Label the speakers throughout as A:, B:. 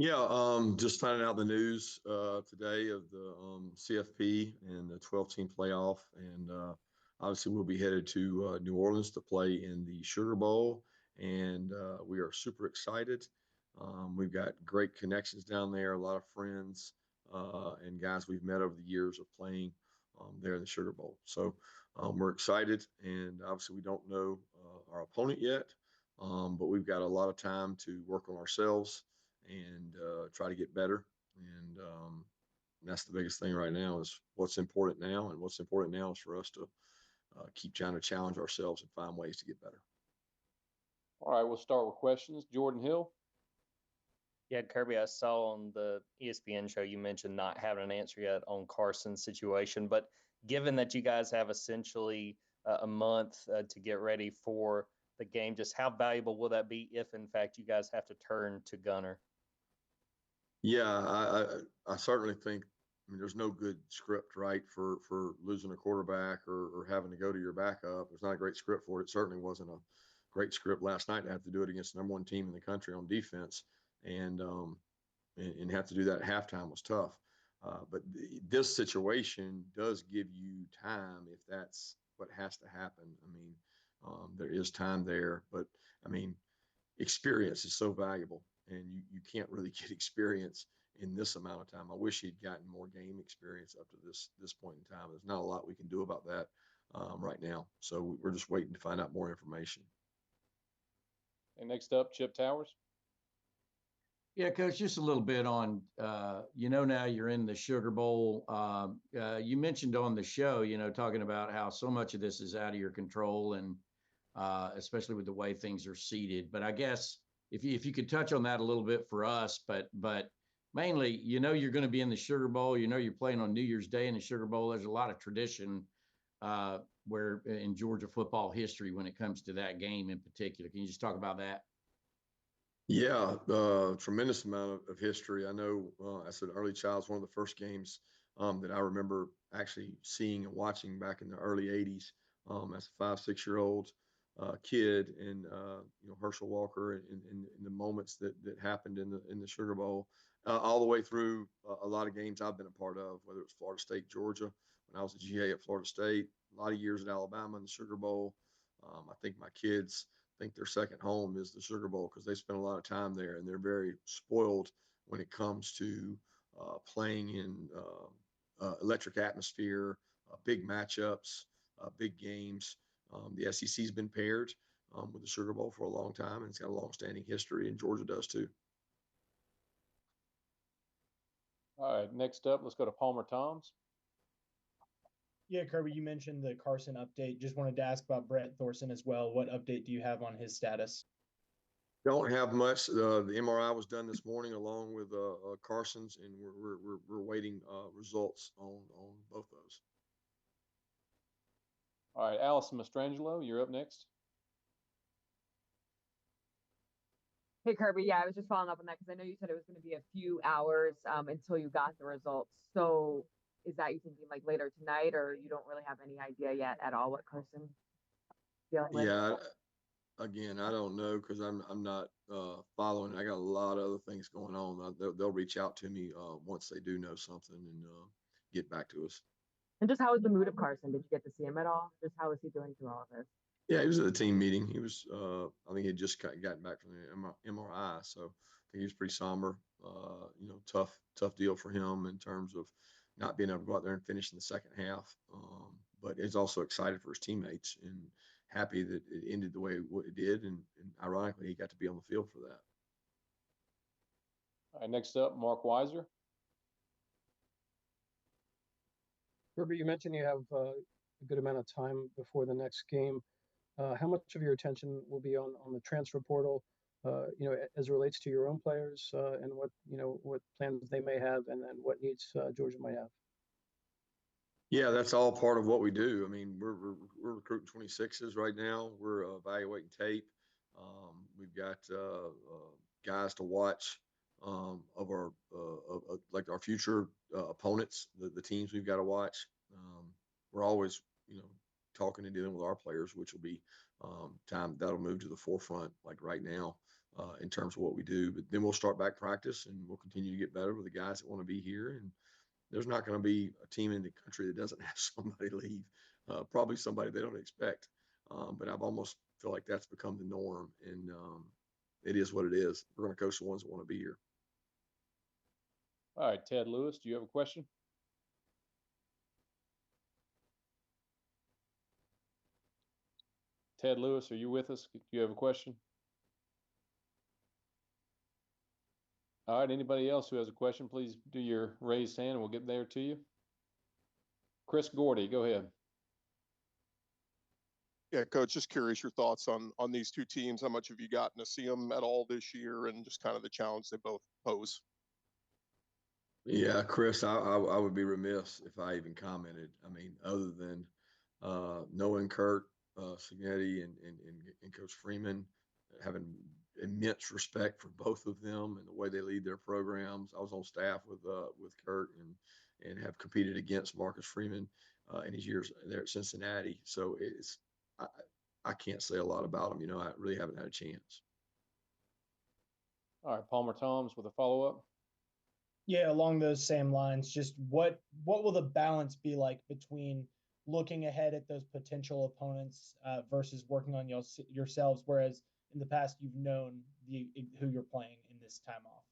A: Yeah, just finding out the news today of the CFP and the 12-team playoff, and obviously we'll be headed to New Orleans to play in the Sugar Bowl, and we are super excited. We've got great connections down there, a lot of friends and guys we've met over the years of playing there in the Sugar Bowl. So we're excited, and obviously we don't know our opponent yet, but we've got a lot of time to work on ourselves and try to get better. And that's the biggest thing right now is what's important now. And what's important now is for us to keep trying to challenge ourselves and find ways to get better.
B: All right, we'll start with questions. Jordan Hill.
C: Yeah, Kirby, I saw on the ESPN show you mentioned not having an answer yet on Carson's situation, but given that you guys have essentially a month to get ready for the game, just how valuable will that be if, in fact, you guys have to turn to Gunner?
A: Yeah, I certainly think, I mean, there's no good script, right, for losing a quarterback or having to go to your backup. There's not a great script for it. It certainly wasn't a great script last night to have to do it against the number one team in the country on defense. And have to do that at halftime was tough. But this situation does give you time if that's what has to happen. I mean, there is time there, but I mean, experience is so valuable, and you can't really get experience in this amount of time. I wish he'd gotten more game experience up to this point in time. There's not a lot we can do about that right now. So we're just waiting to find out more information.
B: And next up, Chip Towers.
D: Yeah, Coach, just a little bit on, now you're in the Sugar Bowl. You mentioned on the show, talking about how so much of this is out of your control and especially with the way things are seeded. But I guess if you could touch on that a little bit for us, but mainly, you're going to be in the Sugar Bowl. You're playing on New Year's Day in the Sugar Bowl. There's a lot of tradition where in Georgia football history when it comes to that game in particular. Can you just talk about that?
A: Yeah, tremendous amount of history. I know as an early child, it's one of the first games that I remember actually seeing and watching back in the early 80s as a 5-6-year-old kid, and Herschel Walker in the moments that happened in the Sugar Bowl, all the way through a lot of games I've been a part of, whether it was Florida State, Georgia, when I was a GA at Florida State, a lot of years at Alabama in the Sugar Bowl. I think my kids think their second home is the Sugar Bowl because they spend a lot of time there, and they're very spoiled when it comes to playing in electric atmosphere, big matchups, big games. The SEC's been paired with the Sugar Bowl for a long time, and it's got a long-standing history, and Georgia does too.
B: All right, next up, let's go to Palmer Toms.
E: Yeah, Kirby, you mentioned the Carson update. Just wanted to ask about Brett Thorson as well. What update do you have on his status?
A: Don't have much. The MRI was done this morning along with Carson's, and we're waiting results on both those.
B: All right, Allison Mastrangelo, you're up next.
F: Hey, Kirby. Yeah, I was just following up on that because I know you said it was going to be a few hours until you got the results. So is that you thinking like later tonight, or you don't really have any idea yet at all what Carson feeling with?
A: Yeah, again, I don't know because I'm not following. I got a lot of other things going on. They'll reach out to me once they do know something and get back to us.
F: And just how was the mood of Carson? Did you get to see him at all? Just how was he doing through all of this?
A: Yeah, he was at the team meeting. He was, I think he had just gotten back from the MRI, so I think he was pretty somber. Tough deal for him in terms of not being able to go out there and finish in the second half. But he's also excited for his teammates and happy that it ended the way it did. And ironically, he got to be on the field for that.
B: All right, next up, Mark Weiser.
G: Kirby, you mentioned you have a good amount of time before the next game. How much of your attention will be on the transfer portal, as it relates to your own players and what plans they may have and what needs Georgia might have?
A: Yeah, that's all part of what we do. I mean, we're recruiting 26s right now. We're evaluating tape. We've got guys to watch of our like our future opponents, the teams we've got to watch. We're always, talking and dealing with our players, which will be time that'll move to the forefront. Like right now, in terms of what we do. But then we'll start back practice and we'll continue to get better with the guys that want to be here. And there's not going to be a team in the country that doesn't have somebody leave, probably somebody they don't expect. But I've almost feel like that's become the norm, and it is what it is. We're going to coach the ones that want to be here.
B: All right, Ted Lewis, do you have a question? Ted Lewis, are you with us? Do you have a question? All right, anybody else who has a question, please do your raised hand and we'll get there to you. Chris Gordy, go ahead.
H: Yeah, Coach, just curious your thoughts on these two teams. How much have you gotten to see them at all this year, and just kind of the challenge they both pose?
A: Yeah, Chris, I would be remiss if I even commented. I mean, other than knowing Kurt Signetti and Coach Freeman, having immense respect for both of them and the way they lead their programs. I was on staff with Kurt and have competed against Marcus Freeman in his years there at Cincinnati. So I can't say a lot about them. You know, I really haven't had a chance.
B: All right, Palmer Toms with a follow-up.
E: Yeah, along those same lines, just what will the balance be like between looking ahead at those potential opponents versus working on yourselves, whereas in the past you've known who you're playing in this time off?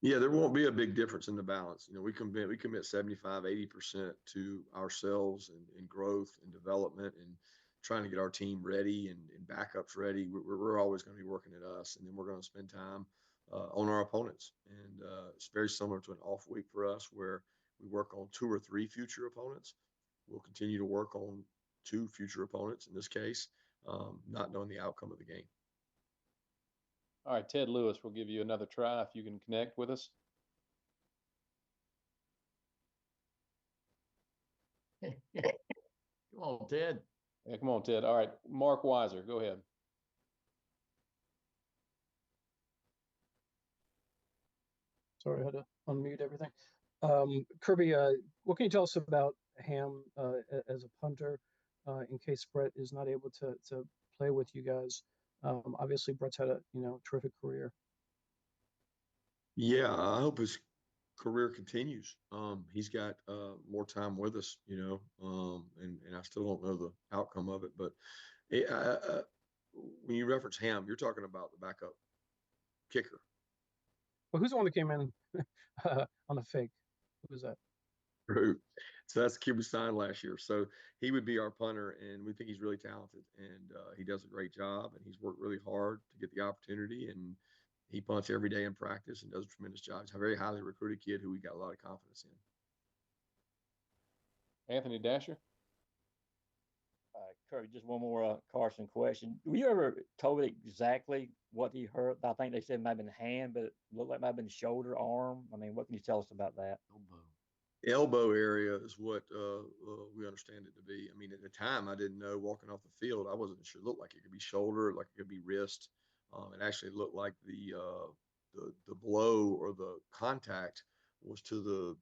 A: Yeah, there won't be a big difference in the balance. You know, we commit 75, 80% to ourselves and growth and development and trying to get our team ready and backups ready. We're always going to be working at us, and then we're going to spend time on our opponents. And it's very similar to an off week for us where we work on 2 or 3 future opponents. We'll continue to work on 2 future opponents in this case, not knowing the outcome of the game.
B: All right, Ted Lewis, we'll give you another try if you can connect with us.
D: Come on, Ted.
B: Yeah, come on, Ted. All right, Mark Weiser, go ahead.
G: Sorry, I had to unmute everything. Kirby, what can you tell us about Ham as a punter in case Brett is not able to play with you guys? Obviously, Brett's had a terrific career.
A: Yeah, I hope his career continues. He's got more time with us, you know, and I still don't know the outcome of it. But when you reference Ham, you're talking about the backup kicker.
G: Well, who's the one that came in on a fake? Who was that?
A: True. So that's Kirby Smart last year. So he would be our punter, and we think he's really talented, and he does a great job, and he's worked really hard to get the opportunity, and he punts every day in practice and does a tremendous job. He's a very highly recruited kid who we got a lot of confidence in.
B: Anthony Dasher.
I: Kirby, just one more Carson question. Were you ever told exactly what he hurt? I think they said it might have been hand, but it looked like it might have been shoulder, arm. I mean, what can you tell us about that?
A: Elbow area is what we understand it to be. I mean, at the time, I didn't know walking off the field. I wasn't sure. It looked like it could be shoulder, like it could be wrist. It actually looked like the blow or the contact was to the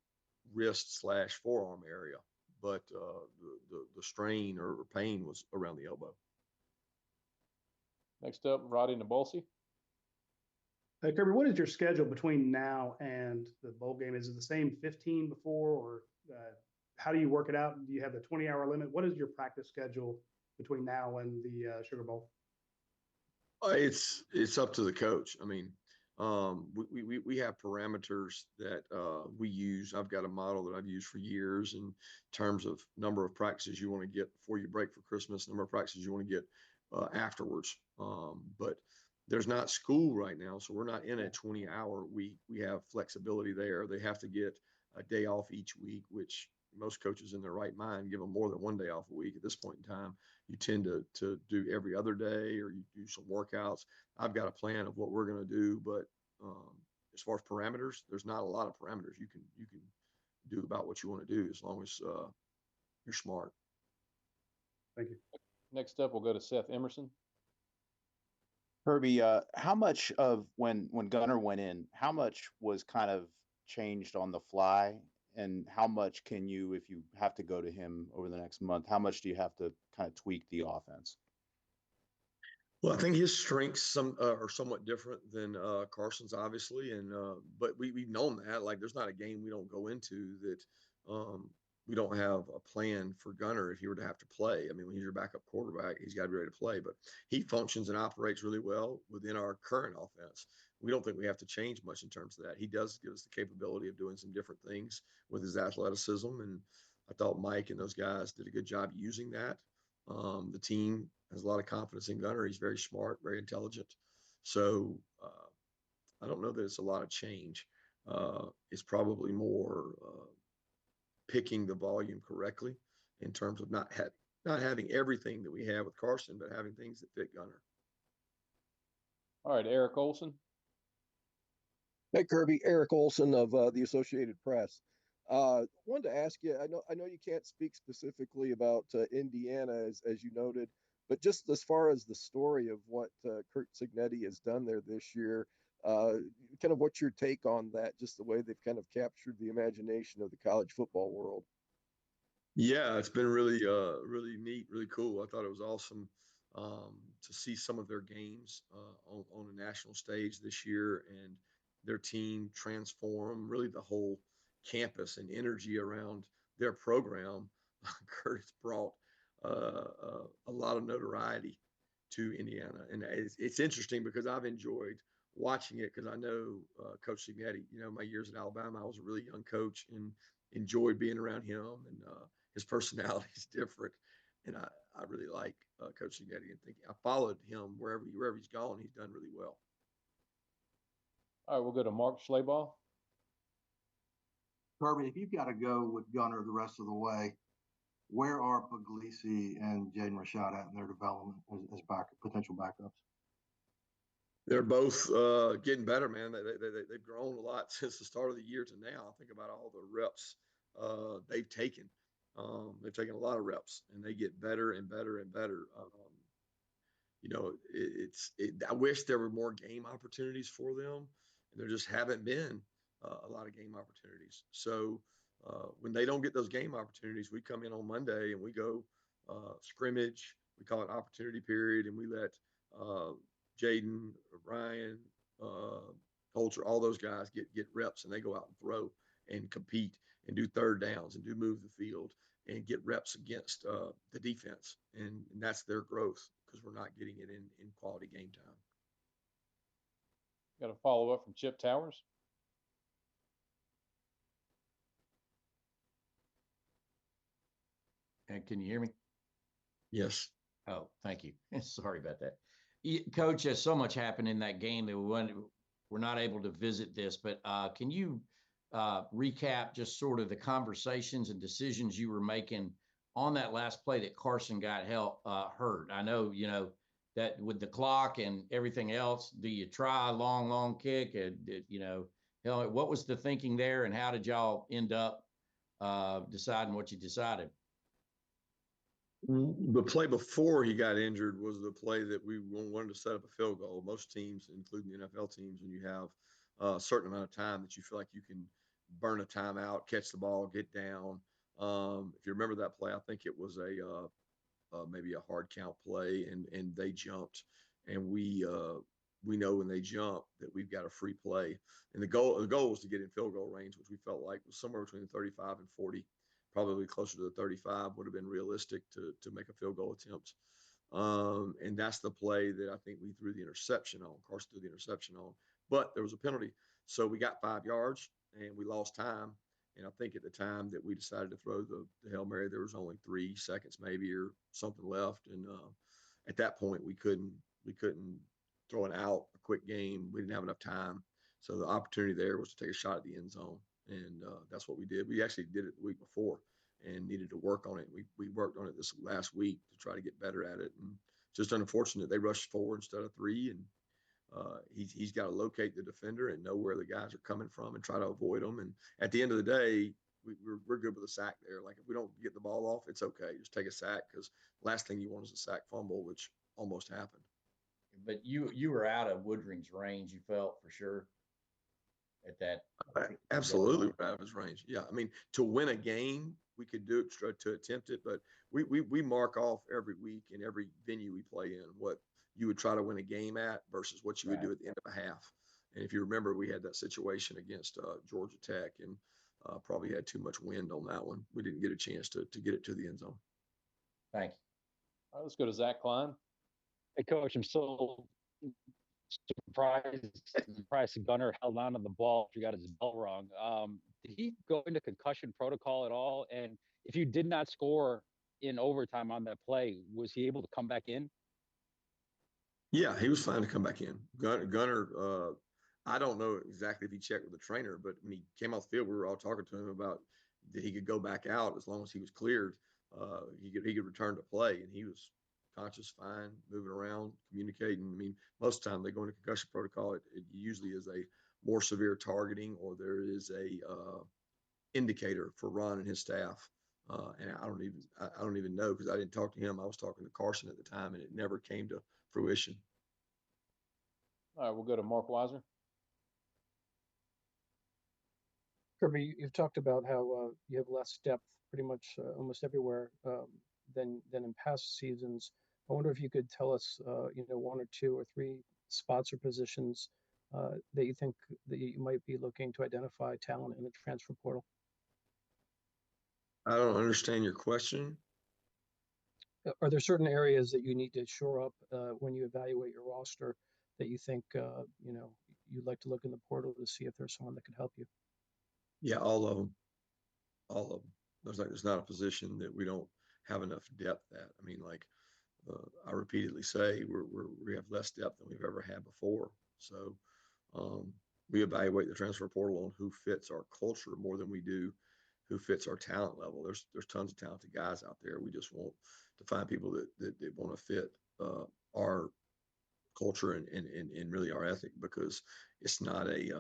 A: wrist/forearm area, but the strain or pain was around the elbow.
B: Next up, Roddy Nabolsi.
J: Hey, Kirby, what is your schedule between now and the bowl game? Is it the same 15 before, or how do you work it out? Do you have the 20-hour limit? What is your practice schedule between now and the Sugar Bowl?
A: It's up to the coach. I mean, we have parameters that we use. I've got a model that I've used for years in terms of number of practices you want to get before you break for Christmas, number of practices you want to get afterwards. But there's not school right now, so we're not in a 20-hour week. We have flexibility there. They have to get a day off each week, which most coaches in their right mind give them more than one day off a week. At this point in time, you tend to do every other day, or you do some workouts. I've got a plan of what we're going to do, but as far as parameters, there's not a lot of parameters. You can do about what you want to do as long as you're smart.
J: Thank you.
B: Next up, we'll go to Seth Emerson.
K: Kirby, how much of when Gunner went in, how much was kind of changed on the fly, and how much can you, if you have to go to him over the next month, how much do you have to kind of tweak the offense?
A: Well, I think his strengths are somewhat different than Carson's, obviously, and but we've known that. Like, there's not a game we don't go into that we don't have a plan for Gunner if he were to have to play. I mean, when he's your backup quarterback, he's got to be ready to play. But he functions and operates really well within our current offense. We don't think we have to change much in terms of that. He does give us the capability of doing some different things with his athleticism, and I thought Mike and those guys did a good job using that. The team has a lot of confidence in Gunner. He's very smart, very intelligent. So I don't know that it's a lot of change. It's probably more picking the volume correctly in terms of not having everything that we have with Carson, but having things that fit Gunner.
B: All right, Eric Olson.
L: Hey, Kirby, Eric Olson of the Associated Press. Wanted to ask you, I know you can't speak specifically about Indiana as you noted, but just as far as the story of what Curt Cignetti has done there this year, kind of what's your take on that, just the way they've kind of captured the imagination of the college football world?
A: Yeah, it's been really, really neat, really cool. I thought it was awesome to see some of their games on a national stage this year and their team transform really the whole campus and energy around their program. Curtis brought a lot of notoriety to Indiana, and it's interesting because I've enjoyed watching it because I know Coach Cignetti. You know, my years at Alabama, I was a really young coach and enjoyed being around him, and his personality is different, and I really like Coach Cignetti and thinking I followed him wherever he's gone. He's done really well.
B: All right, we'll go to Mark Schleybaugh.
M: Kirby, if you've got to go with Gunner the rest of the way, where are Puglisi and Jaden Rashad at in their development as potential backups?
A: They're both getting better, man. They've grown a lot since the start of the year to now. Think about all the reps they've taken. They've taken a lot of reps, and they get better and better and better. You know, I wish there were more game opportunities for them, and there just haven't been a lot of game opportunities. So when they don't get those game opportunities, we come in on Monday and we go scrimmage. We call it opportunity period, and we let Jaden, Ryan, Holter, all those guys get reps, and they go out and throw and compete and do third downs and do move the field and get reps against the defense. And that's their growth because we're not getting it in quality game time.
B: Got a follow up from Chip Towers.
D: And can you hear me?
A: Yes.
D: Oh, thank you. Sorry about that. Coach, so much happened in that game that we're not able to visit this, but can you recap just sort of the conversations and decisions you were making on that last play that Carson got hurt? I know, you know, that with the clock and everything else, do you try a long kick? You know, what was the thinking there, and how did y'all end up deciding what you decided?
A: The play before he got injured was the play that we wanted to set up a field goal. Most teams, including the NFL teams, when you have a certain amount of time that you feel like you can burn a timeout, catch the ball, get down. If you remember that play, I think it was maybe a hard count play, and they jumped, and we know when they jump that we've got a free play, and the goal was to get in field goal range, which we felt like was somewhere between 35 and 40. Probably closer to the 35 would have been realistic to make a field goal attempt. And that's the play that I think we threw the interception on. Carson threw the interception on, but there was a penalty. So we got 5 yards and we lost time. And I think at the time that we decided to throw the Hail Mary, there was only 3 seconds maybe or something left. And at that point, we couldn't throw it out a quick game. We didn't have enough time. So the opportunity there was to take a shot at the end zone. And that's what we did. We actually did it the week before and needed to work on it. We worked on it this last week to try to get better at it. And just unfortunate they rushed 4 instead of 3. And he's got to locate the defender and know where the guys are coming from and try to avoid them. And at the end of the day, we're good with a sack there. Like if we don't get the ball off, it's okay. Just take a sack because last thing you want is a sack fumble, which almost happened.
D: But you were out of Woodring's range, you felt for sure. At that,
A: absolutely out of his range. Yeah, I mean, to win a game, we could do it to attempt it, but we mark off every week in every venue we play in what you would try to win a game at versus what you would do at the end of a half. And if you remember, we had that situation against Georgia Tech, and probably had too much wind on that one. We didn't get a chance to get it to the end zone.
I: Thank you.
B: All right, let's go to Zach Klein.
N: Hey, Coach, I'm so surprised Gunner held on to the ball after he got his bell rung. Did he go into concussion protocol at all? And if you did not score in overtime on that play, was he able to come back in?
A: Yeah, he was fine to come back in. Gunner, I don't know exactly if he checked with the trainer, but when he came off the field, we were all talking to him about that he could go back out as long as he was cleared. He could return to play, and he was conscious, fine, moving around, communicating. I mean, most of the time they go into concussion protocol. It usually is a more severe targeting, or there is a indicator for Ron and his staff. And I don't even know, because I didn't talk to him. I was talking to Carson at the time, and it never came to fruition.
B: All right, we'll go to Mark Weiser.
G: Kirby, you've talked about how you have less depth pretty much almost everywhere than in past seasons. I wonder if you could tell us, one or two or three spots or positions that you think that you might be looking to identify talent in the transfer portal.
A: I don't understand your question.
G: Are there certain areas that you need to shore up when you evaluate your roster that you think, you'd like to look in the portal to see if there's someone that could help you?
A: Yeah, all of them. All of them. There's not a position that we don't have enough depth at. I mean, like I repeatedly say, we have less depth than we've ever had before. So we evaluate the transfer portal on who fits our culture more than we do who fits our talent level. There's tons of talented guys out there. We just want to find people that want to fit our culture and really our ethic, because it's not a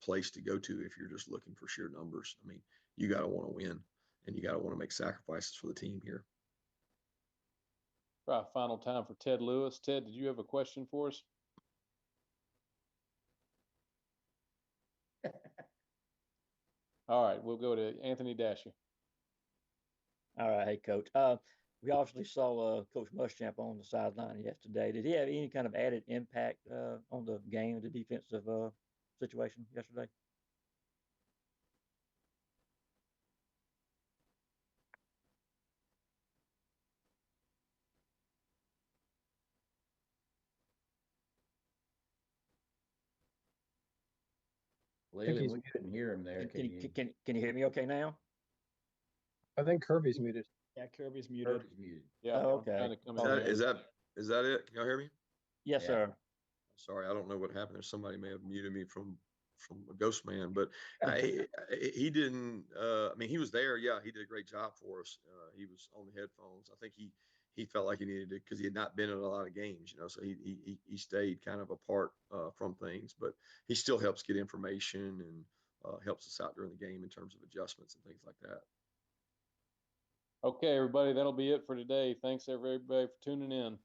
A: place to go to if you're just looking for sheer numbers. I mean, you got to want to win, and you got to want to make sacrifices for the team here.
B: All right, final time for Ted Lewis. Ted, did you have a question for us? All right, we'll go to Anthony Dasher.
I: All right, hey, Coach. We obviously saw Coach Muschamp on the sideline yesterday. Did he have any kind of added impact on the game, the defensive situation yesterday?
D: Clearly, we couldn't hear him there.
I: Can you hear me okay now?
G: I think Kirby's muted.
E: Yeah, Kirby's muted.
B: Yeah.
I: Oh, okay.
A: Is that it? Can y'all hear me?
I: Yes,
D: Yeah.
I: sir.
A: Sorry, I don't know what happened there. Somebody may have muted me from a ghost man, but he didn't. I mean, he was there. Yeah, he did a great job for us. He was on the headphones. I think he felt like he needed to, because he had not been in a lot of games, so he stayed kind of apart from things, but he still helps get information and helps us out during the game in terms of adjustments and things like that.
B: Okay, everybody, that'll be it for today. Thanks everybody for tuning in.